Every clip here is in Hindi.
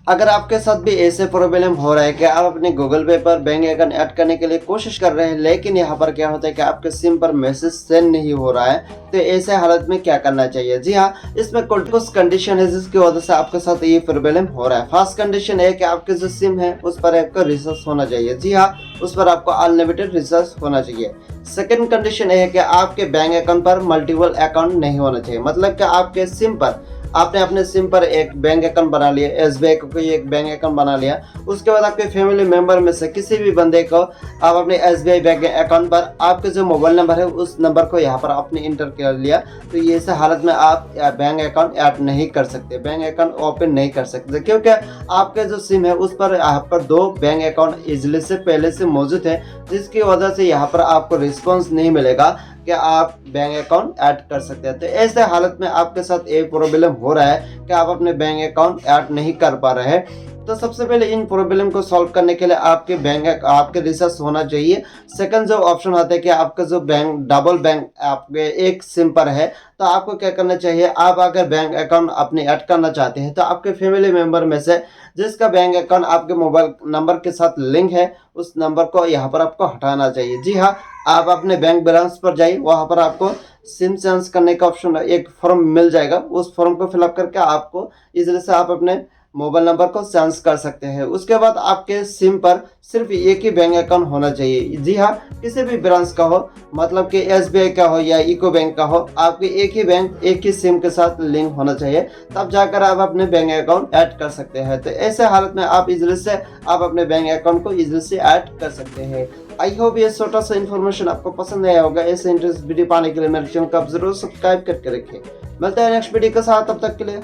अगर आपके साथ भी ऐसे प्रॉब्लम हो रहा है कि आप अपने गूगल पे पर बैंक अकाउंट ऐड करने के लिए कोशिश कर रहे हैं, लेकिन यहाँ पर क्या होता है कि आपके सिम पर मैसेज सेंड नहीं हो रहा है, तो ऐसे हालत में क्या करना चाहिए? जी हाँ, इसमें कुछ कंडीशन है जिसकी वजह से आपके साथ ये प्रॉब्लम हो रहा है। फर्स्ट कंडीशन है कि आपके जो सिम है उस पर आपका रिचार्ज होना चाहिए। जी हाँ, उस पर आपको अनलिमिटेड रिचार्ज होना चाहिए। सेकंड कंडीशन है कि आपके बैंक अकाउंट पर मल्टीपल अकाउंट नहीं होना चाहिए, मतलब कि आपके सिम पर आपने अपने सिम पर एक बैंक अकाउंट बना लिया, एसबीआई का कोई एक बैंक अकाउंट बना लिया, उसके बाद आपके फैमिली मेंबर में से किसी भी बंदे को आप अपने एसबीआई बैंक अकाउंट पर आपके जो मोबाइल नंबर है उस नंबर को यहाँ पर आपने इंटर कर लिया, तो ये ऐसे हालत में आप बैंक अकाउंट ऐड नहीं कर सकते, बैंक अकाउंट ओपन नहीं कर सकते, क्योंकि आपके जो सिम है उस पर यहाँ पर 2 बैंक अकाउंट इजिली से पहले से मौजूद है, जिसकी वजह से यहाँ पर आपको रिस्पॉन्स नहीं मिलेगा कि आप बैंक अकाउंट ऐड कर सकते हैं। तो ऐसे हालत में आपके साथ एक प्रॉब्लम हो रहा है कि आप अपने बैंक अकाउंट ऐड नहीं कर पा रहे हैं, तो सबसे पहले इन प्रॉब्लम को सॉल्व करने के लिए आपके रिसर्च होना चाहिए। सेकंड जो ऑप्शन आता है कि आपका जो बैंक डबल बैंक आपके एक सिम पर है, तो आपको क्या करना चाहिए, आप अगर बैंक अकाउंट अपने ऐड करना चाहते हैं तो आपके फैमिली मेंबर में से जिसका बैंक अकाउंट आपके मोबाइल नंबर के साथ लिंक है उस नंबर को यहाँ पर आपको हटाना चाहिए। जी हाँ, आप अपने बैंक बैलेंस पर जाइए, वहाँ पर आपको सिम चेंज करने का ऑप्शन एक फॉर्म मिल जाएगा, उस फॉर्म को फिलअप करके आपको इजीली से आप अपने मोबाइल नंबर को चेंज कर सकते हैं। उसके बाद आपके सिम पर सिर्फ एक ही बैंक अकाउंट होना चाहिए। जी हाँ, किसी भी ब्रांच का हो, मतलब कि एसबीआई का हो या इको बैंक का हो, आपके एक ही बैंक एक ही सिम के साथ लिंक होना चाहिए, तब जाकर आप अपने बैंक अकाउंट ऐड कर सकते हैं। तो ऐसे हालत में आप इजीली से आप अपने बैंक अकाउंट को इजीली से ऐड कर सकते हैं। आई होप ये छोटा सा इन्फॉर्मेशन आपको पसंद आया होगा। ऐसे इंटरेस्ट वीडियो पाने के लिए मेरे चैनल को आप जरूर सब्सक्राइब करके रखें। मिलते हैं नेक्स्ट वीडियो के साथ, तब तक के लिए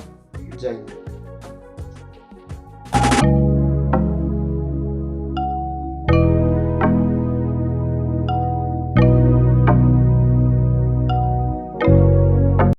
जय हिंद।